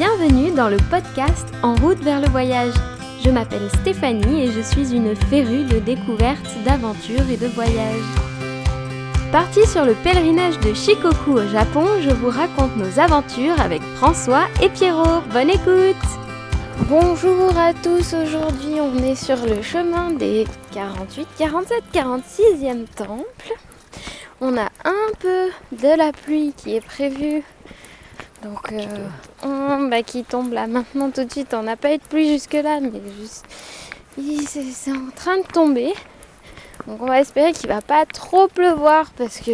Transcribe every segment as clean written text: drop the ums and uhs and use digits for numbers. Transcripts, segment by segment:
Bienvenue dans le podcast En route vers le voyage. Je m'appelle Stéphanie et je suis une férue de découvertes, d'aventures et de voyages. Partie sur le pèlerinage de Shikoku au Japon, je vous raconte nos aventures avec François et Pierrot. Bonne écoute! Bonjour à tous, aujourd'hui on est sur le chemin des 48, 47, 46e temples. On a un peu de la pluie qui est prévue, donc qui tombe là maintenant tout de suite. On n'a pas eu de pluie jusque là, mais c'est en train de tomber. Donc on va espérer qu'il va pas trop pleuvoir parce que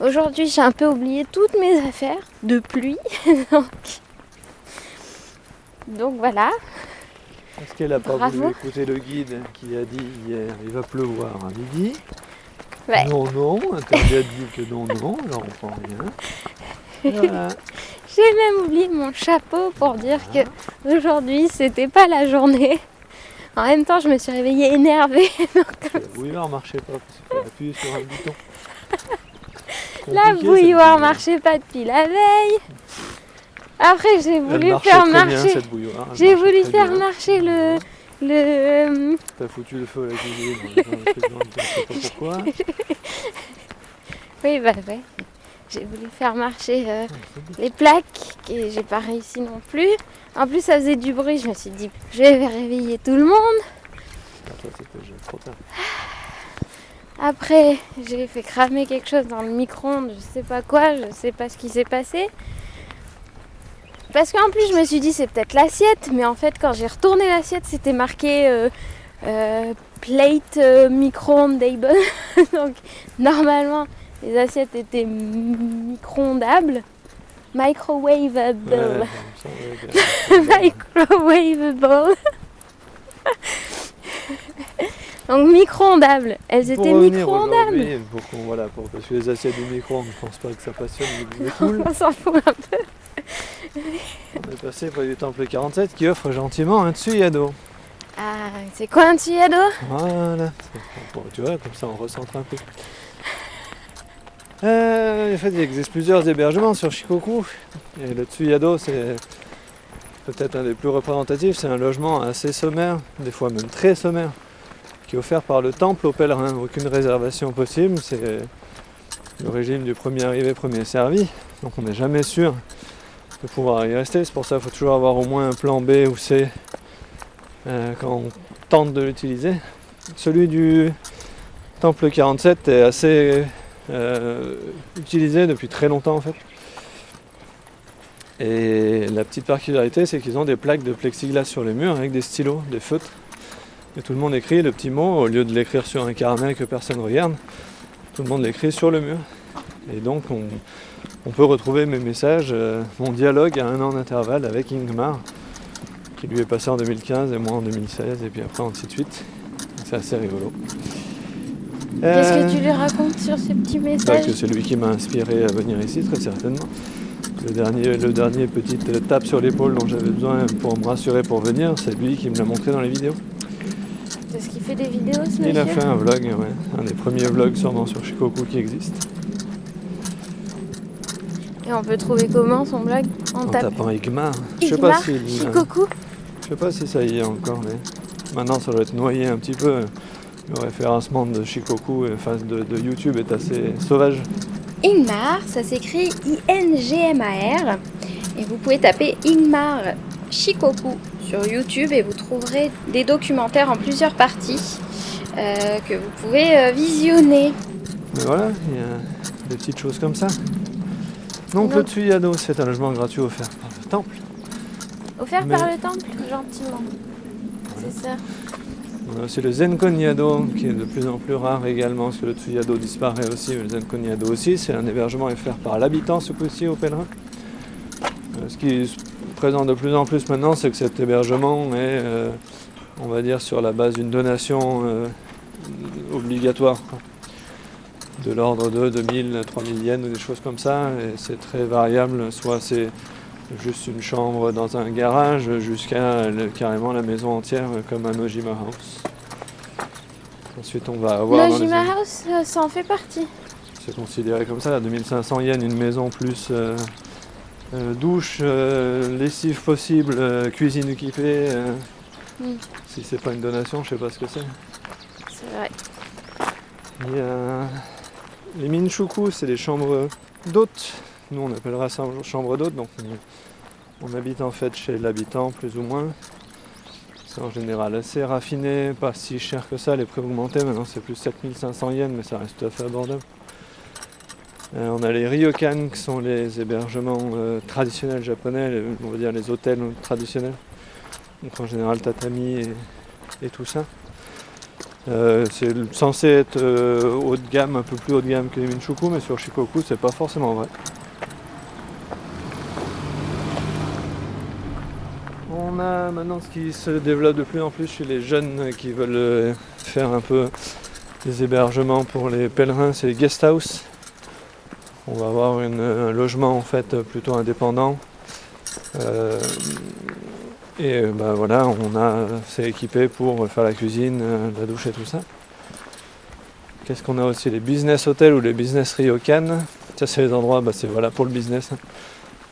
aujourd'hui j'ai un peu oublié toutes mes affaires de pluie. Donc voilà. Est-ce qu'elle n'a pas voulu écouter le guide qui a dit hier il va pleuvoir à midi? Ouais. Non, elle a dit que non, alors on prend rien. Voilà. J'ai même oublié mon chapeau pour dire que aujourd'hui c'était pas la journée. En même temps je me suis réveillée énervée. La bouilloire marchait pas parce qu'il faut appuyer sur un bouton. La bouilloire marchait pas depuis la veille. Après j'ai voulu faire marcher. J'ai voulu faire marcher le. T'as foutu le feu à la cuisine, je sais pas pourquoi. Oui, ouais. J'ai voulu faire marcher les plaques et j'ai pas réussi non plus. En plus ça faisait du bruit, je me suis dit je vais réveiller tout le monde. Trop tard. Après j'ai fait cramer quelque chose dans le micro-ondes, je sais pas quoi, je sais pas ce qui s'est passé. Parce qu'en plus je me suis dit c'est peut-être l'assiette, mais en fait quand j'ai retourné l'assiette c'était marqué plate micro-ondable. Donc normalement les assiettes étaient micro-ondables. Microwavable. Microwavable. Donc micro-ondables. Elles étaient micro-ondables. Parce que les assiettes du micro-ondes, je pense pas que ça passionne les poules. On s'en fout un peu. On est passé près du temple 47 qui offre gentiment un tsuyado. Ah, c'est quoi un tsuyado? Voilà. Tu vois, comme ça on recentre un peu. En fait, il existe plusieurs hébergements sur Shikoku. Et le tsuyado, c'est peut-être un des plus représentatifs. C'est un logement assez sommaire, des fois même très sommaire, qui est offert par le temple aux pèlerins. Aucune réservation possible. C'est le régime du premier arrivé, premier servi. Donc on n'est jamais sûr de pouvoir y rester. C'est pour ça qu'il faut toujours avoir au moins un plan B ou C quand on tente de l'utiliser. Celui du temple 47 est assez utilisé depuis très longtemps en fait. Et la petite particularité, c'est qu'ils ont des plaques de plexiglas sur les murs avec des stylos, des feutres. Et tout le monde écrit le petit mot, au lieu de l'écrire sur un carnet que personne ne regarde, tout le monde l'écrit sur le mur. Et donc on peut retrouver mes messages, mon dialogue à 1 an d'intervalle avec Ingmar, qui lui est passé en 2015 et moi en 2016, et puis après ainsi de suite. Donc c'est assez rigolo. Qu'est-ce que tu lui racontes sur ces petits messages? Que c'est lui qui m'a inspiré à venir ici, très certainement. Le dernier petite tape sur l'épaule dont j'avais besoin pour me rassurer pour venir, c'est lui qui me l'a montré dans les vidéos. Est-ce qu'il fait des vidéos, ce monsieur? Il a fait un vlog, un des premiers vlogs sûrement sur Shikoku qui existe. Et on peut trouver comment son blog? En tapant Ingmar. Shikoku. Je sais pas si ça y est encore, mais maintenant ça doit être noyé un petit peu. Le référencement de Shikoku, de YouTube est assez sauvage. Ingmar, ça s'écrit INGMAR. Et vous pouvez taper Ingmar Shikoku sur YouTube et vous trouverez des documentaires en plusieurs parties que vous pouvez visionner. Mais voilà, il y a des petites choses comme ça. Donc le tsuyado, c'est un logement gratuit offert par le temple. Offert par le temple, gentiment. Voilà. C'est ça. On a aussi le Zenkonyado qui est de plus en plus rare également, parce que le tsuyado disparaît aussi, mais le Zenkonyado aussi, c'est un hébergement offert par l'habitant ce coup-ci aux pèlerins. Ce qui se présente de plus en plus maintenant, c'est que cet hébergement est, on va dire, sur la base d'une donation obligatoire, quoi. De l'ordre de 2000, 3000 yens ou des choses comme ça, et c'est très variable, soit c'est juste une chambre dans un garage jusqu'à carrément la maison entière comme un Nojima House. Ensuite on va avoir Nojima House, ça en fait partie. C'est considéré comme ça, à 2500 yens une maison plus douche, lessive possible, cuisine équipée. Si c'est pas une donation, je sais pas ce que c'est. C'est vrai. Il y a les minchuku, c'est les chambres d'hôtes. Nous on appellera ça chambre d'hôtes, donc on habite en fait chez l'habitant plus ou moins. C'est en général assez raffiné, pas si cher que ça, les prix ont augmenté, maintenant c'est plus 7500 yens mais ça reste tout à fait abordable. On a les ryokan qui sont les hébergements traditionnels japonais, on va dire les hôtels traditionnels. Donc en général tatami et tout ça. C'est censé être haut de gamme, un peu plus haut de gamme que les minchuku, mais sur Shikoku c'est pas forcément vrai. On a maintenant ce qui se développe de plus en plus chez les jeunes qui veulent faire un peu des hébergements pour les pèlerins, c'est les guest house. On va avoir un logement en fait plutôt indépendant. Voilà, c'est équipé pour faire la cuisine, la douche et tout ça. Qu'est-ce qu'on a aussi? Les business hotels ou les business ryokan. Ça c'est les endroits, c'est voilà pour le business.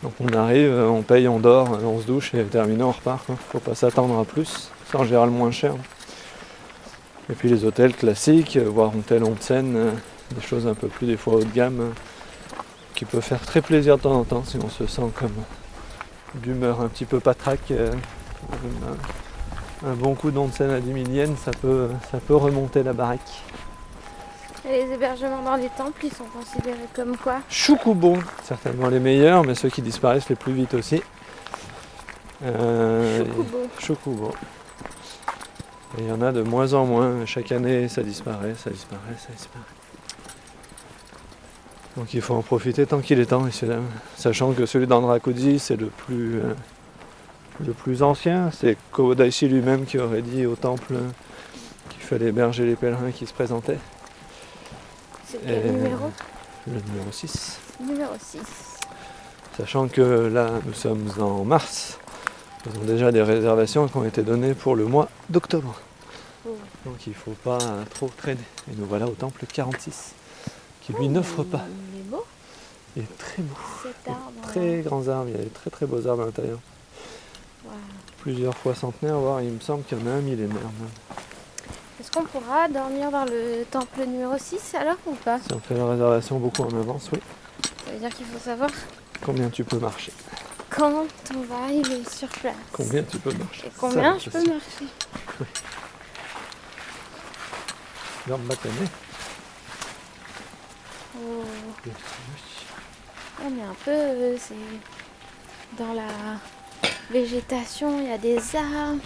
Donc on arrive, on paye, on dort, on se douche et terminé, on repart. Faut pas s'attendre à plus, c'est en général moins cher. Et puis les hôtels classiques, voire hôtel onsen, des choses un peu plus des fois haut de gamme, qui peut faire très plaisir de temps en temps si on se sent comme d'humeur un petit peu patraque. Un bon coup d'onsen à 10 000 yens, ça peut remonter la baraque. Et les hébergements dans les temples, ils sont considérés comme quoi? Shukubo, certainement les meilleurs, mais ceux qui disparaissent les plus vite aussi. Shukubo. Et il y en a de moins en moins, chaque année ça disparaît. Donc il faut en profiter tant qu'il est temps, sachant que celui d'Anrakuji c'est le plus ancien, c'est Kōdaishi lui-même qui aurait dit au temple qu'il fallait héberger les pèlerins qui se présentaient. C'est quel numéro? Le numéro 6. Numéro 6. Sachant que là, nous sommes en mars. Ils ont déjà des réservations qui ont été données pour le mois d'octobre. Donc il ne faut pas trop traîner. Et nous voilà au temple 46, qui lui n'offre pas. Il est beau. Il est très beau. Cet arbre. Très grands arbres, il y a des très très beaux arbres à l'intérieur. Wow. Plusieurs fois centenaires, voire il me semble qu'il y en a un millénaire même. Est-ce qu'on pourra dormir dans le temple numéro 6 alors ou pas? Si on fait la réservation beaucoup en avance, oui. Ça veut dire qu'il faut savoir Combien tu peux marcher? quand on va arriver sur place. Combien tu peux marcher? Et combien je peux marcher? Oui. Gambatte ne. Oh. On est un peu... c'est dans la végétation, il y a des arbres,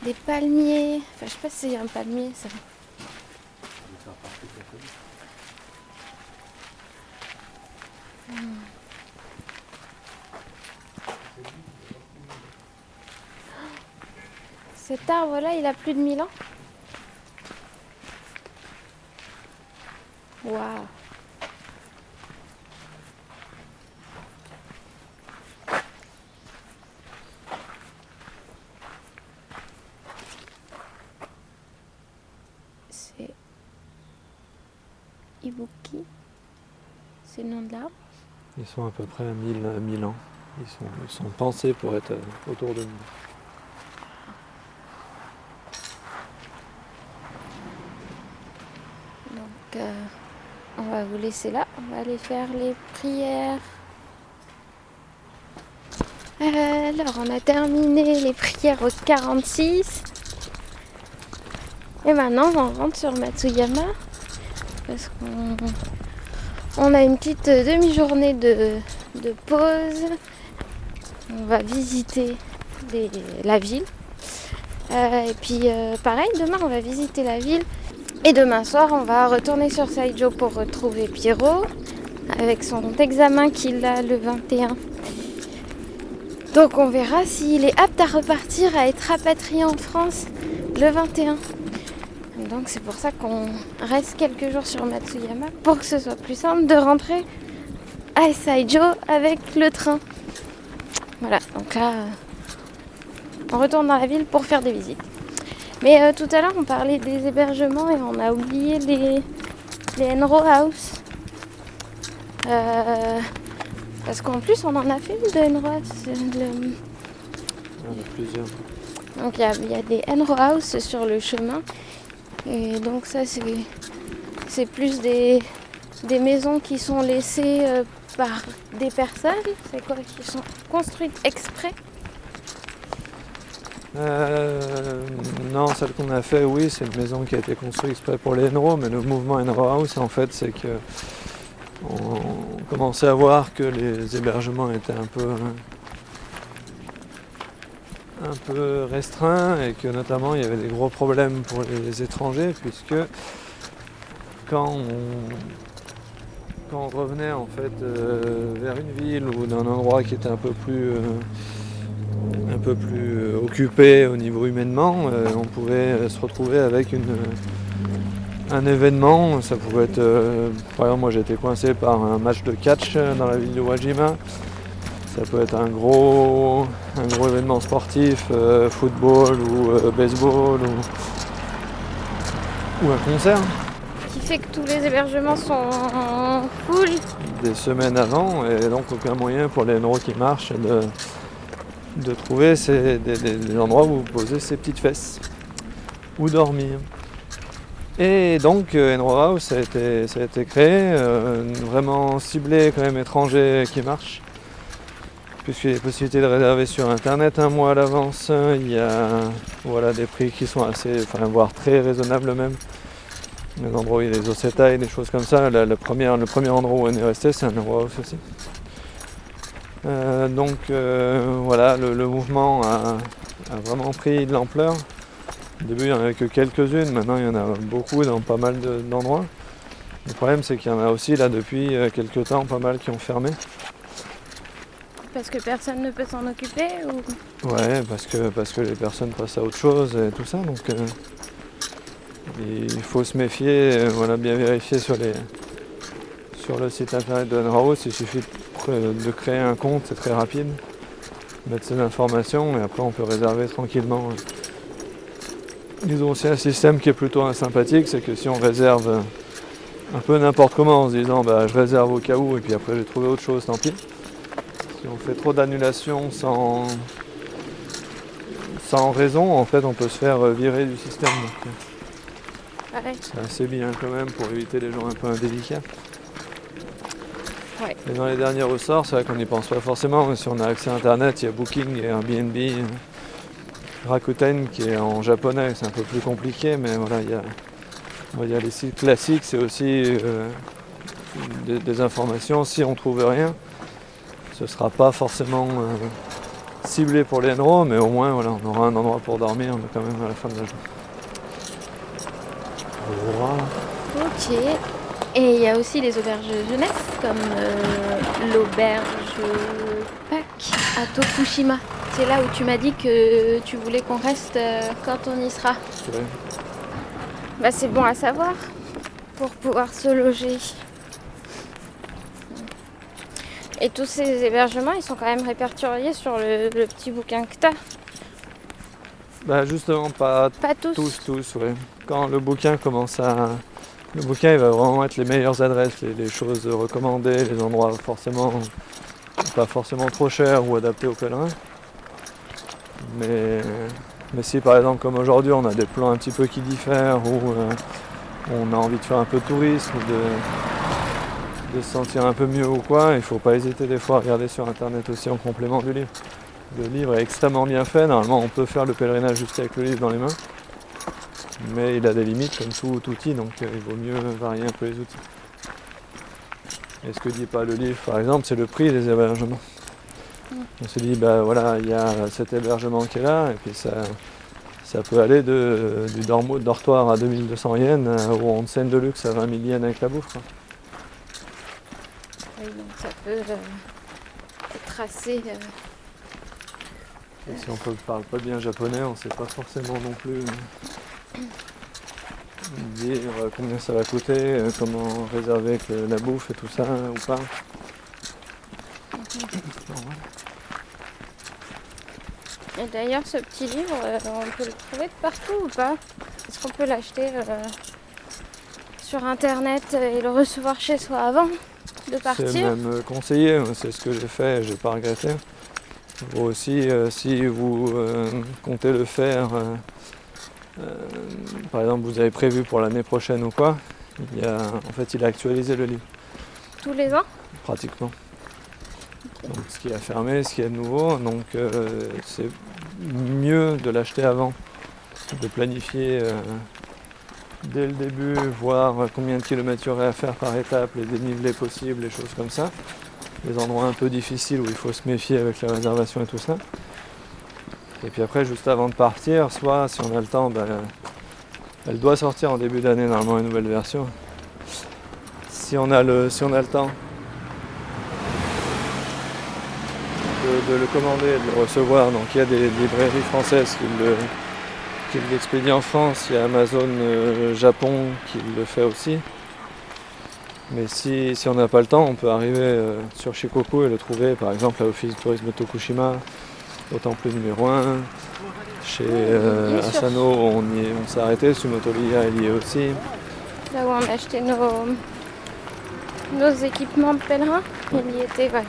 des palmiers. Enfin, je sais pas si c'est un palmier, ça. Cet arbre-là, il a plus de 1000 ans. Waouh. C'est Ibuki. C'est le nom de l'arbre. Ils sont à peu près à 1000 ans. Ils sont pensés pour être autour de nous. Donc, on va vous laisser là. On va aller faire les prières. Alors, on a terminé les prières au 46. Et maintenant, on rentre sur Matsuyama. Parce qu'on a une petite demi-journée de pause. On va visiter la ville. Et puis, pareil, demain, on va visiter la ville. Et demain soir, on va retourner sur Saijo pour retrouver Pierrot avec son examen qu'il a le 21. Donc on verra s'il est apte à repartir, à être rapatrié en France le 21. Donc c'est pour ça qu'on reste quelques jours sur Matsuyama pour que ce soit plus simple de rentrer à Saijo avec le train. Voilà, donc là, on retourne dans la ville pour faire des visites. Mais tout à l'heure, on parlait des hébergements et on a oublié les Enro House. Parce qu'en plus, on en a fait de Enrohouse. Il y en a plusieurs. Donc il y a des Enrohouse sur le chemin. Et donc ça, c'est plus des maisons qui sont laissées par des personnes. C'est quoi? Qui sont construites exprès? Non, celle qu'on a fait, oui, c'est une maison qui a été construite exprès pour les Enro, mais le mouvement Enrohouse, en fait, c'est que on commençait à voir que les hébergements étaient un peu restreints et que notamment il y avait des gros problèmes pour les étrangers, puisque quand on revenait en fait vers une ville ou d'un endroit qui était un peu plus occupé au niveau humainement, on pouvait se retrouver avec un événement. Ça pouvait être, par exemple, moi j'ai été coincé par un match de catch dans la ville de Wajima. Ça peut être un gros événement sportif, football ou baseball ou un concert. Qui fait que tous les hébergements sont full. Des semaines avant, et donc aucun moyen pour les Enro qui marchent de trouver des endroits où vous posez ses petites fesses ou dormir. Et donc Enrohouse ça a été créé, vraiment ciblé quand même étranger qui marche, puisqu'il y a des possibilités de réserver sur internet un mois à l'avance. Il y a des prix qui sont assez, voire très raisonnables même. Les endroits où il y a les Osetai, des choses comme ça. Le premier endroit où on est resté, c'est un Enrohouse aussi. Le mouvement a vraiment pris de l'ampleur. Au début, il n'y en avait que quelques-unes, maintenant il y en a beaucoup dans pas mal d'endroits. Le problème, c'est qu'il y en a aussi là depuis quelques temps, pas mal qui ont fermé. Parce que personne ne peut s'en occuper ou... Ouais, parce que les personnes passent à autre chose et tout ça, donc il faut se méfier, bien vérifier sur le site internet de Enrohouse. Il suffit de créer un compte, c'est très rapide, mettre ses informations et après on peut réserver tranquillement. Ils ont aussi un système qui est plutôt sympathique, c'est que si on réserve un peu n'importe comment en se disant je réserve au cas où et puis après j'ai trouvé autre chose, tant pis. Si on fait trop d'annulations sans raison, en fait on peut se faire virer du système. Donc, c'est assez bien quand même pour éviter les gens un peu indélicats. Ouais. Et dans les derniers ressorts, c'est vrai qu'on n'y pense pas forcément, mais si on a accès à internet, il y a Booking et Airbnb. Rakuten qui est en japonais, c'est un peu plus compliqué, mais il y a les sites classiques, c'est aussi des informations. Si on trouve rien, ce sera pas forcément ciblé pour les Enro, mais au moins on aura un endroit pour dormir quand même à la fin de la journée. Voilà. Ok. Et il y a aussi les auberges jeunesse, comme l'auberge Pack à Tokushima. C'est là où tu m'as dit que tu voulais qu'on reste quand on y sera. Ouais. C'est bon à savoir pour pouvoir se loger. Et tous ces hébergements, ils sont quand même répertoriés sur le petit bouquin que t'as. Justement, pas tous, ouais. Quand le bouquin commence à... Le bouquin, il va vraiment être les meilleures adresses, les choses recommandées, les endroits pas forcément trop chers ou adaptés aux pèlerins. Mais si par exemple comme aujourd'hui on a des plans un petit peu qui diffèrent ou on a envie de faire un peu de tourisme ou de se sentir un peu mieux ou quoi, il ne faut pas hésiter des fois à regarder sur internet aussi en complément du livre. Le livre est extrêmement bien fait, normalement on peut faire le pèlerinage juste avec le livre dans les mains, mais il a des limites comme tout outil, donc il vaut mieux varier un peu les outils. Et ce que dit pas le livre par exemple, c'est le prix des hébergements. On se dit, il y a cet hébergement qui est là, et puis ça peut aller du dortoir à 2200 yens au onsen de luxe à 20 000 yens avec la bouffe. Quoi. Oui, donc ça peut être assez... Si on ne parle pas bien japonais, on ne sait pas forcément non plus dire combien ça va coûter, comment réserver avec la bouffe et tout ça, ou pas. Et d'ailleurs, ce petit livre, on peut le trouver de partout ou pas? Est-ce qu'on peut l'acheter sur internet et le recevoir chez soi avant? de C'est partir. même conseillé, c'est ce que j'ai fait, j'ai pas regretté. Vous aussi, si vous comptez le faire, par exemple vous avez prévu pour l'année prochaine ou quoi, il a actualisé le livre, Tous les ans. pratiquement. Donc ce qui a fermé, ce qui est nouveau, donc c'est mieux de l'acheter avant, de planifier dès le début, voir combien de kilomètres il y aurait à faire par étape, les dénivelés possibles, les choses comme ça. Les endroits un peu difficiles où il faut se méfier avec les réservations et tout ça. Et puis après, juste avant de partir, soit si on a le temps, elle doit sortir en début d'année normalement une nouvelle version. Si on a le temps de le commander et de le recevoir, donc il y a des librairies françaises qui l'expédient en France, il y a Amazon Japon qui le fait aussi. Mais si on n'a pas le temps, on peut arriver sur Shikoku et le trouver par exemple à l'office du tourisme de Tokushima, au temple numéro 1. Chez Asano, on s'est arrêté, Sumotoria elle y est aussi. Là où on a acheté nos équipements de pèlerin, il y était, ouais.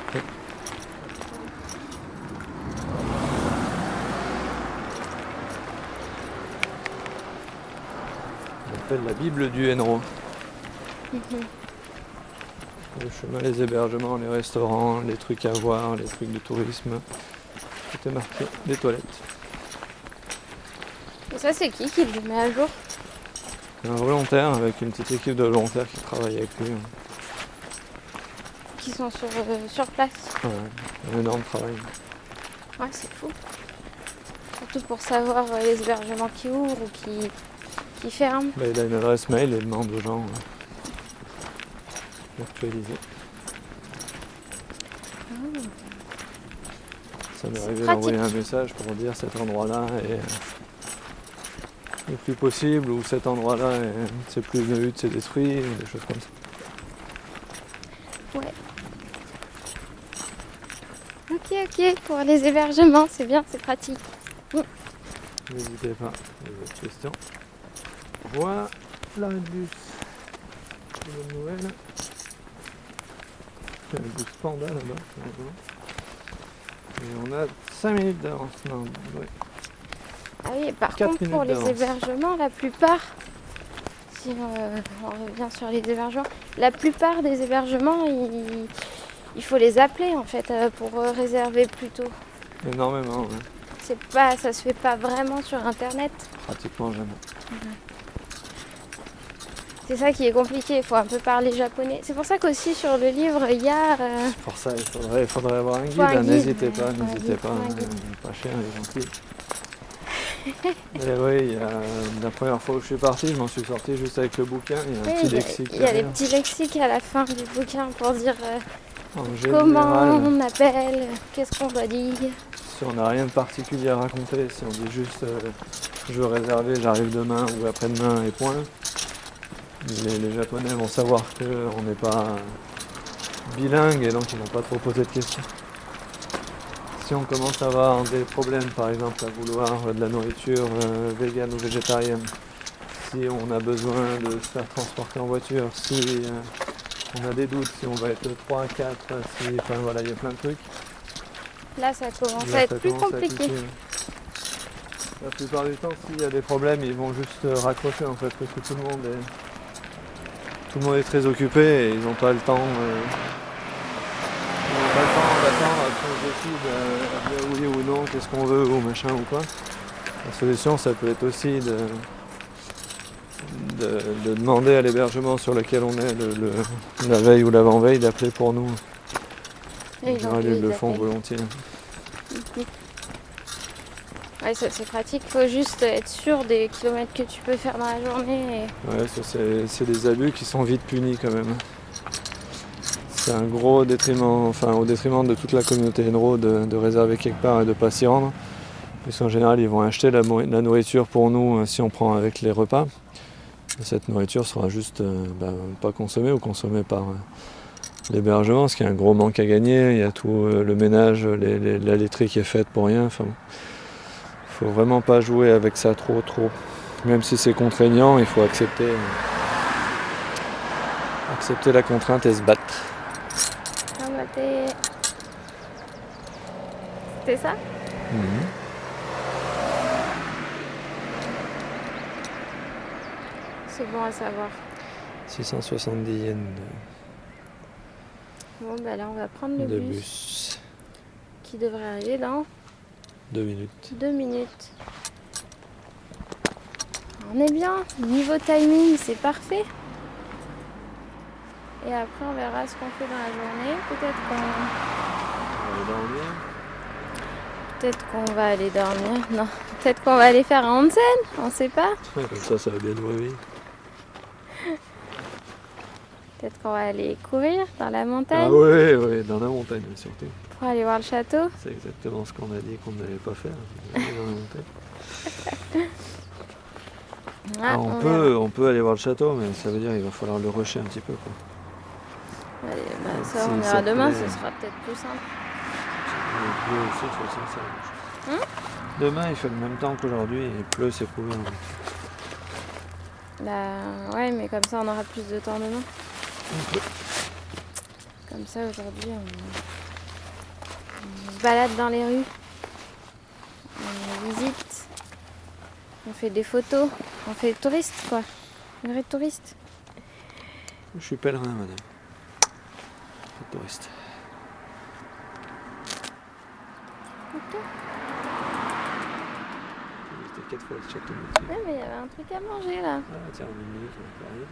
On appelle la Bible du Henro. Le chemin, les hébergements, les restaurants, les trucs à voir, les trucs de tourisme. Tout est marqué, les toilettes. Et ça, c'est qui le met à jour? Un volontaire avec une petite équipe de volontaires qui travaille avec lui. Qui sont sur place. Ouais, un énorme travail. Ouais, c'est fou. Surtout pour savoir les hébergements qui ouvrent ou qui ferment. Il a une adresse mail et demande aux gens d'actualiser. Ça m'est arrivé d'envoyer un message pour dire cet endroit-là est le plus possible ou cet endroit-là c'est plus une hutte, c'est détruit, ou des choses comme ça. Ouais. Ok, pour les hébergements, c'est bien, c'est pratique. N'hésitez pas, les autres questions. Voilà l'arrêt de bus. Bonne nouvelle. Il y a le bus Panda là-bas. Et on a 5 minutes d'avance. Non, ouais. Ah oui, par contre, pour les hébergements, la plupart, si on revient sur les hébergements, la plupart des hébergements, il faut les appeler en fait pour réserver plus tôt. Énormément, ouais. Ça se fait pas vraiment sur internet. Pratiquement jamais. C'est ça qui est compliqué, il faut un peu parler japonais. C'est pour ça qu'aussi sur le livre, il y a... Pour ça, il faudrait avoir un guide. N'hésitez pas, pas cher, il est gentil. Et oui, la première fois où je suis parti, je m'en suis sorti juste avec le bouquin. Il y a un petit lexique. Il y a les petits lexiques à la fin du bouquin pour dire comment on appelle, qu'est-ce qu'on doit dire. Si on n'a rien de particulier à raconter, si on dit juste je veux réserver, j'arrive demain ou après-demain et point, les Japonais vont savoir qu'on n'est pas bilingue et donc ils vont pas trop poser de questions. Si on commence à avoir des problèmes, par exemple à vouloir de la nourriture végane ou végétarienne, si on a besoin de se faire transporter en voiture, si on a des doutes, si on va être 3, 4, enfin voilà, il y a plein de trucs. Là, ça commence à être plus compliqué. La plupart du temps, s'il y a des problèmes, ils vont juste raccrocher en fait, parce que tout le monde est très occupé et ils n'ont pas le temps. D'attendre après on décide oui ou non, qu'est-ce qu'on veut ou machin ou quoi. La solution, ça peut être aussi de demander à l'hébergement sur lequel on est la veille ou l'avant-veille d'appeler pour nous. En général, ils le font volontiers. Ouais, ça c'est pratique, il faut juste être sûr des kilomètres que tu peux faire dans la journée. Ouais, ça c'est des abus qui sont vite punis quand même. C'est un gros détriment, au détriment de toute la communauté Enro de réserver quelque part et de ne pas s'y rendre. Puisqu'en général, ils vont acheter la nourriture pour nous si on prend avec les repas. Et cette nourriture sera juste pas consommée ou consommée par l'hébergement, ce qui est un gros manque à gagner. Il y a tout le ménage, la laiterie qui est faite pour rien. Faut vraiment pas jouer avec ça trop. Même si c'est contraignant, il faut accepter la contrainte et se battre. maté. C'est ça? C'est bon à savoir. 670 yens Bon, bah là, on va prendre le de bus bus. qui devrait arriver dans 2 minutes. 2 minutes. On est bien. Niveau timing, c'est parfait. Et après, on verra ce qu'on fait dans la journée. Peut-être qu'on va aller dormir. Non, peut-être qu'on va aller faire un onsen. On sait pas. Ouais, comme ça va bien nous réveiller. Peut-être qu'on va aller courir dans la montagne Ah ouais, dans la montagne surtout. pour aller voir le château. C'est exactement ce qu'on a dit qu'on n'allait pas faire. Aller dans la montagne. Ah, on peut aller voir le château, mais ça veut dire qu'il va falloir le rusher un petit peu, quoi. Allez, bah, ça, Si on ça ira te demain, plaît. ce sera peut-être plus simple. Il pleut aussi, de toute façon, ça. Demain, il fait le même temps qu'aujourd'hui, et il pleut, c'est couvert. Bah ouais, mais comme ça, on aura plus de temps demain. Ok. Comme ça, aujourd'hui, on se balade dans les rues. On visite. On fait des photos. On fait touriste, quoi. Une vraie touriste. Je suis pèlerin, madame. Je suis touriste. C'était 4 fois le château. Ouais, mais il y avait un truc à manger, là. Ah tiens, en 1 minute, on va parler.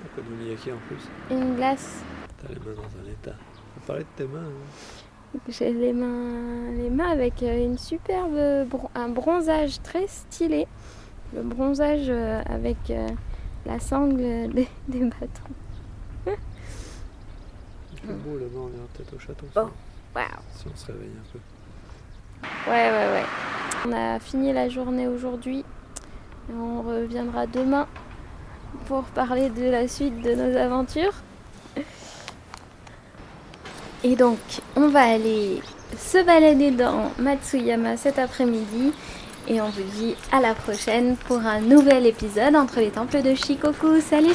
Un peu d'ouniaki en plus. Une glace. T'as les mains dans un état. On parlait de tes mains. Hein. J'ai les mains avec une superbe un bronzage très stylé. Le bronzage avec la sangle des bâtons. Il fait beau là-bas, on ira peut-être au château. Oh, waouh. Si on se réveille un peu. Ouais. On a fini la journée aujourd'hui. On reviendra demain pour parler de la suite de nos aventures. Et donc, on va aller se balader dans Matsuyama cet après-midi. Et on vous dit à la prochaine pour un nouvel épisode entre les temples de Shikoku. Salut!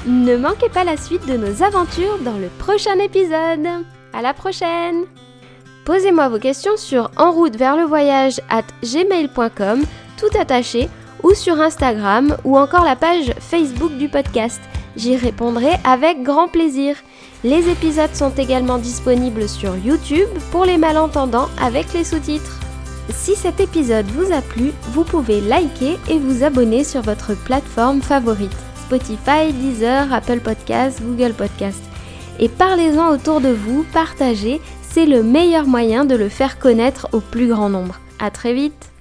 Ne manquez pas la suite de nos aventures dans le prochain épisode. À la prochaine! Posez-moi vos questions sur enroutevertlevoyage@gmail.com, tout attaché, ou sur Instagram, ou encore la page Facebook du podcast. J'y répondrai avec grand plaisir. Les épisodes sont également disponibles sur YouTube pour les malentendants avec les sous-titres. Si cet épisode vous a plu, vous pouvez liker et vous abonner sur votre plateforme favorite. Spotify, Deezer, Apple Podcasts, Google Podcasts. Et parlez-en autour de vous, partagez, c'est le meilleur moyen de le faire connaître au plus grand nombre. À très vite!